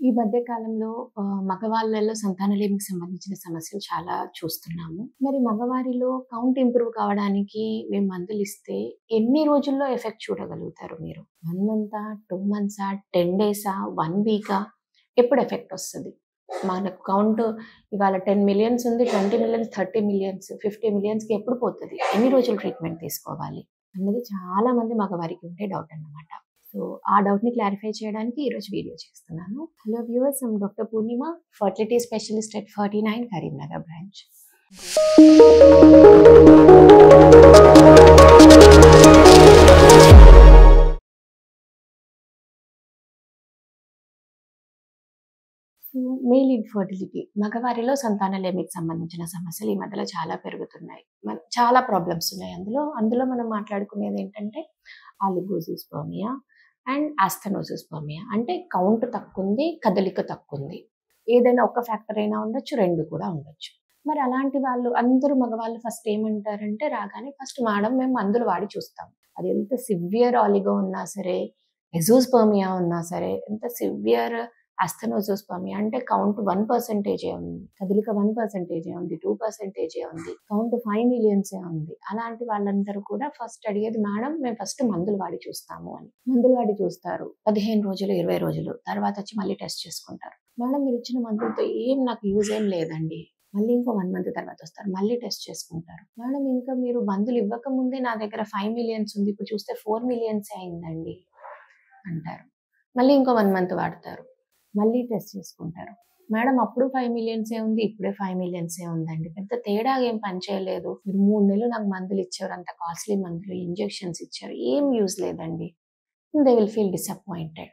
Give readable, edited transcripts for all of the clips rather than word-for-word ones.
ఈ మధ్య కాలంలో మగవాళ్ళలో సంతానలేమికి సంబంధించిన సమస్యలు చాలా చూస్తున్నాము. మరి మగవారిలో కౌంట్ ఇంప్రూవ్ కావడానికి మేము మందులిస్తే ఎన్ని రోజుల్లో ఎఫెక్ట్ చూడగలుగుతారు మీరు? 1 మంతా? 2 మంత్సా? 10 డేసా? 1 వీకా? ఎప్పుడు ఎఫెక్ట్ వస్తది? మనకు కౌంట్ ఇవాళ 10 మిలియన్స్ ఉంది. 20 మిలియన్స్, 30 మిలియన్స్, 50 మిలియన్స్‌కి ఎప్పుడు పోతది? ఎన్ని రోజులు ట్రీట్మెంట్ తీసుకోవాలి? అన్నది చాలా మంది మగవారికి ఉండే డౌట్ అన్నమాట. సో, ఆ డౌట్‌ని క్లారిఫై చేయడానికి ఈరోజు వీడియో చేస్తున్నాను. Hello viewers, I'm doctor Purnima, fertility specialist at 49 Karimnagar branch. So, male infertility మగవారిలో సంతానలేమికి సంబంధించిన సమస్యలు ఈ మధ్యలో చాలా పెరుగుతున్నాయి. చాలా ప్రాబ్లమ్స్ ఉన్నాయి అందులో మనం మాట్లాడుకునేది ఏంటంటే ఆలిగోజూస్పర్మియా అండ్ ఆస్థెనోజూస్పర్మియా. అంటే కౌంట్ తక్కువుంది, కదలిక తక్కువుంది. ఏదైనా ఒక ఫ్యాక్టర్ అయినా ఉండొచ్చు, 2 కూడా ఉండొచ్చు. మరి అలాంటి వాళ్ళు అందరూ మగవాళ్ళు ఫస్ట్ ఏమంటారంటే రాగానే ఫస్ట్ మేడం మేము మందులు వాడి చూస్తాం. అది ఎంత సివియర్ ఆలిగో ఉన్నా సరే, ఎజోస్పర్మియా ఉన్నా సరే, ఎంత సివియర్ ఆస్థెనోజోస్పర్మియా అంటే కౌంట్ 1% ఉంది, కదలిక 1% ఉంది, 2% ఉంది, కౌంట్ 5 మిలియన్స్ ఉంది. అలాంటి వాళ్ళందరూ కూడా ఫస్ట్ అడిగేది మేడం మేము ఫస్ట్ మందులు వాడి చూస్తాము అని. మందులు వాడి చూస్తారు 15 రోజులు, 20 రోజులు, తర్వాత వచ్చి మళ్ళీ టెస్ట్ చేసుకుంటారు. మేడం మీరు ఇచ్చిన మందులతో నాకు యూజ్ ఏం లేదండి. మళ్ళీ ఇంకో 1 మంత్ తర్వాత వస్తారు, మళ్ళీ టెస్ట్ చేసుకుంటారు. మేడం ఇంకా మీరు మందులు ఇవ్వక ముందే నా దగ్గర 5 మిలియన్స్ ఉంది, ఇప్పుడు చూస్తే 4 మిలియన్స్ అయిందండి అంటారు. మళ్ళీ ఇంకో 1 మంత్ వాడతారు, మళ్ళీ టెస్ట్ చేసుకుంటారు. మేడం అప్పుడు 5 మిలియన్సే ఉంది, ఇప్పుడే 5 మిలియన్సే ఉందండి, పెద్ద తేడా ఏం పనిచేయలేదు, మీరు 3 నెలలు నాకు మందులు ఇచ్చారు, అంత కాస్ట్లీ మందులు, ఇంజెక్షన్స్ ఇచ్చారు, ఏం యూజ్ లేదండి. They will feel disappointed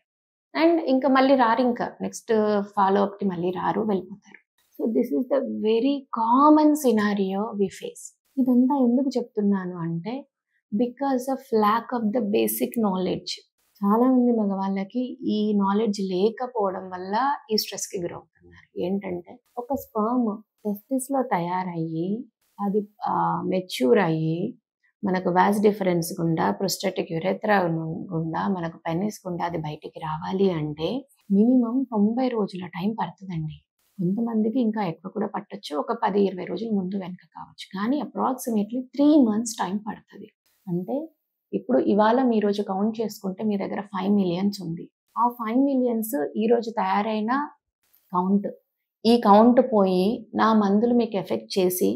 and ఇంకా మళ్ళీ రారు, ఇంకా నెక్స్ట్ ఫాలో అప్కి మళ్ళీ రారు, వెళ్ళిపోతారు. So this is the very common scenario we face. ఇదంతా ఎందుకు చెప్తున్నాను అంటే because of lack of the basic knowledge. చాలా మంది మగవాళ్ళకి ఈ నాలెడ్జ్ లేకపోవడం వల్ల ఈ స్ట్రెస్కి గురవుతున్నారు. ఏంటంటే ఒక స్పర్మ్ టెస్టిస్లో తయారయ్యి అది మెచ్యూర్ అయ్యి మనకు వాస్ డిఫరెన్స్ గుండా, ప్రొస్టాటిక్ యురెథ్రా గుండా, మనకు పెనిస్ గుండా అది బయటికి రావాలి అంటే మినిమం 90 రోజుల టైం పడుతుందండి. కొంతమందికి ఇంకా ఎక్కువ కూడా పట్టొచ్చు, ఒక 10-20 రోజులు ముందు వెనక కావచ్చు, కానీ అప్రాక్సిమేట్లీ 3 మంత్స్ టైం పడుతుంది. అంటే ఇప్పుడు ఇవాళ మీ రోజు కౌంట్ చేసుకుంటే మీ దగ్గర 5 మిలియన్స్ ఉంది. ఆ 5 మిలియన్స్ ఈరోజు తయారైన కౌంట్. ఈ కౌంట్ పోయి నా మందులు మీకు ఎఫెక్ట్ చేసి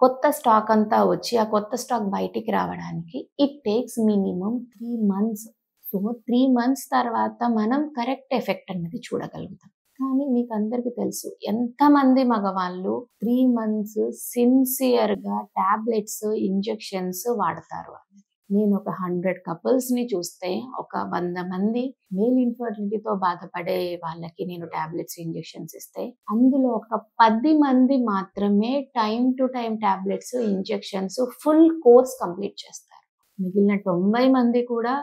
కొత్త స్టాక్ అంతా వచ్చి ఆ కొత్త స్టాక్ బయటికి రావడానికి it takes minimum 3 months. So 3 months తర్వాత మనం కరెక్ట్ ఎఫెక్ట్ అన్నది చూడగలుగుతాం. కానీ మీకు అందరికీ తెలుసు ఎంతమంది మగవాళ్ళు 3 మంత్స్ సిన్సియర్గా టాబ్లెట్స్, ఇంజెక్షన్స్ వాడతారు. నేను ఒక 100 కపుల్స్ని చూస్తే ఒక 100 మంది మేల్ ఇన్ఫర్టిలిటీతో బాధపడే వాళ్ళకి నేను టాబ్లెట్స్, ఇంజెక్షన్స్ ఇస్తే అందులో ఒక 10 మంది మాత్రమే time to time tablets, injections full course complete చేస్తారు. మిగిలిన 90 మంది కూడా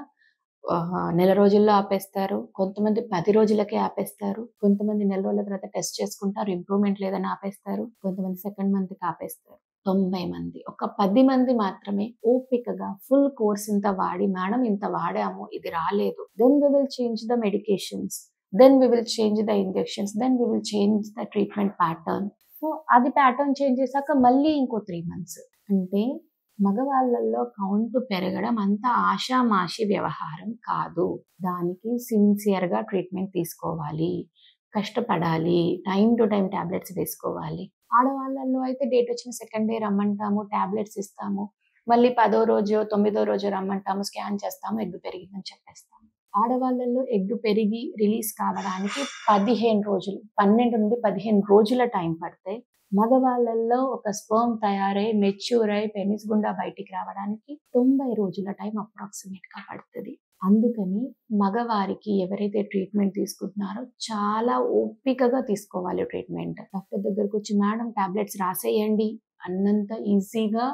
నెల రోజుల్లో ఆపేస్తారు, కొంతమంది 10 రోజులకే ఆపేస్తారు, కొంతమంది నెల రోజుల తర్వాత టెస్ట్ చేసుకుంటారు, ఇంప్రూవ్మెంట్ లేదని ఆపేస్తారు, కొంతమంది సెకండ్ మంత్కి ఆపేస్తారు. 90 మంది, ఒక 10 మంది మాత్రమే ఓపికగా ఫుల్ కోర్స్ ఇంత వాడి మేడం ఇంత వాడాము, ఇది రాలేదు, then we will change the medications, then we will change the injections, then we will change the treatment pattern. So అది ప్యాటర్న్ చేంజ్ చేశాక మళ్ళీ ఇంకో 3 మంత్స్. అంటే మగవాళ్ళల్లో కౌంట్ పెరగడం అంత ఆషామాషి వ్యవహారం కాదు. దానికి సిన్సియర్గా ట్రీట్మెంట్ తీసుకోవాలి, కష్టపడాలి, టైం టు టైం టాబ్లెట్స్ వేసుకోవాలి. ఆడవాళ్ళల్లో అయితే డేట్ వచ్చిన సెకండ్ డే రమ్మంటాము, టాబ్లెట్స్ ఇస్తాము, మళ్ళీ 10వ రోజు 9వ రోజు రమ్మంటాము, స్కాన్ చేస్తాము, ఎగ్ పెరిగిందని చెప్పేస్తాము. ఆడవాళ్ళల్లో ఎగ్ పెరిగి రిలీజ్ కావడానికి 15 రోజులు, 12 నుండి 15 రోజుల టైం పడితే మగవాళ్ళల్లో ఒక స్పర్మ్ తయారై మెచ్యూర్ అయి పెనిస్ గుండా బయటికి రావడానికి 90 రోజుల టైం అప్రాక్సిమేట్గా పడుతుంది. అందుకని మగవారికి ఎవరైతే ట్రీట్మెంట్ తీసుకుంటున్నారో చాలా ఓపికగా తీసుకోవాలి ట్రీట్మెంట్. డాక్టర్ దగ్గరకు వచ్చి మేడం టాబ్లెట్స్ రాసేయండి అన్నంత ఈజీగా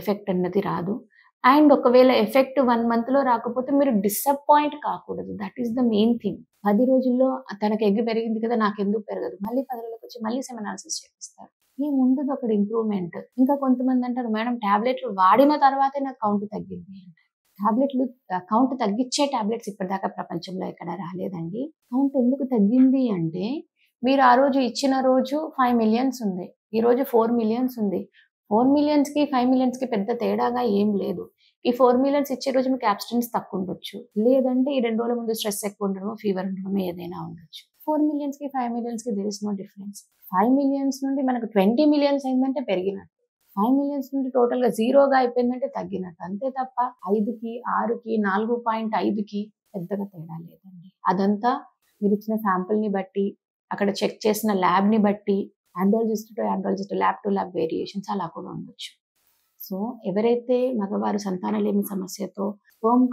ఎఫెక్ట్ అన్నది రాదు. అండ్ ఒకవేళ ఎఫెక్ట్ 1 మంత్లో రాకపోతే మీరు డిసప్పాయింట్ కాకూడదు. That is the main thing. 10 రోజుల్లో తనకి ఎగ్ పెరిగింది కదా, నాకెందుకు పెరగదు, మళ్ళీ 10 రోజులకు వచ్చి మళ్ళీ సెమెనాలిసిస్ చేపిస్తారు. ఏముండదు అక్కడ ఇంప్రూవ్మెంట్. ఇంకా కొంతమంది అంటారు మేడం టాబ్లెట్లు వాడిన తర్వాతే నాకు కౌంట్ తగ్గింది అంటారు. టాబ్లెట్లు కౌంట్ తగ్గించే టాబ్లెట్స్ ఇప్పటిదాకా ప్రపంచంలో ఎక్కడ రాలేదండి. కౌంట్ ఎందుకు తగ్గింది అంటే, మీరు ఆ రోజు ఇచ్చిన రోజు 5 మిలియన్స్ ఉంది. ఈరోజు 4 మిలియన్స్ ఉంది. 4 మిలియన్స్‌కి, 5 మిలియన్స్‌కి పెద్ద తేడాగా ఏం లేదు. ఈ 4 మిలియన్స్ ఇచ్చే రోజు మీకు అబ్స్టెన్స్ తక్కువ ఉండొచ్చు. లేదంటే ఈ 2 రోజుల ముందు స్ట్రెస్ ఎక్కువ ఉండడమో, ఫీవర్ ఉండడమో ఏదైనా ఉండొచ్చు. 4 మిలియన్స్‌కి, 5 మిలియన్స్‌కి there is no difference. 5 millions నుండి మనకు 20 మిలియన్స్ అయిందంటే పెరిగినట్టు. 5 మిలియన్స్ నుండి టోటల్‌గా జీరోగా అయిపోయిందంటే తగ్గినట్టు. అంతే తప్ప 5కి, 6కి, 4.5కి పెద్దగా తేడా లేదండి. అదంతా మీరిచ్చిన శాంపుల్‌ని బట్టి, అక్కడ చెక్ చేసిన ల్యాబ్‌ని బట్టి, andrologist to andrologist, lab to lab variations అలా కూడా ఉండొచ్చు. సో, ఎవరైతే మగవారు సంతానలేమి సమస్యతో స్పెర్మ్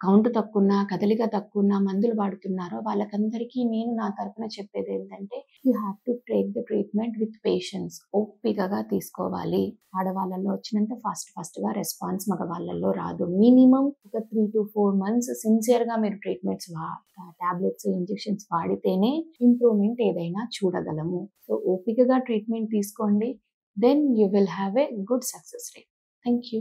కౌంట్ తక్కువున్నా, కదలిక తక్కువున్నా మందులు వాడుతున్నారో వాళ్ళకందరికీ నేను నా తరపున చెప్పేదేంటంటే, you have to take the treatment with patience. ఓపికగా తీసుకోవాలి. ఆడవాళ్ళలో వచ్చినంత ఫాస్ట్‌గా రెస్పాన్స్ మగవాళ్ళలో రాదు. మినిమమ్ ఒక 3-4 మంత్స్ సిన్సియర్‌గా మీరు టాబ్లెట్స్, ఇంజెక్షన్స్ వాడితేనే ఇంప్రూవ్‌మెంట్ ఏదైనా చూడగలము. సో, ఓపికగా ట్రీట్మెంట్ తీసుకోండి. Then you will have a good success rate. Thank you.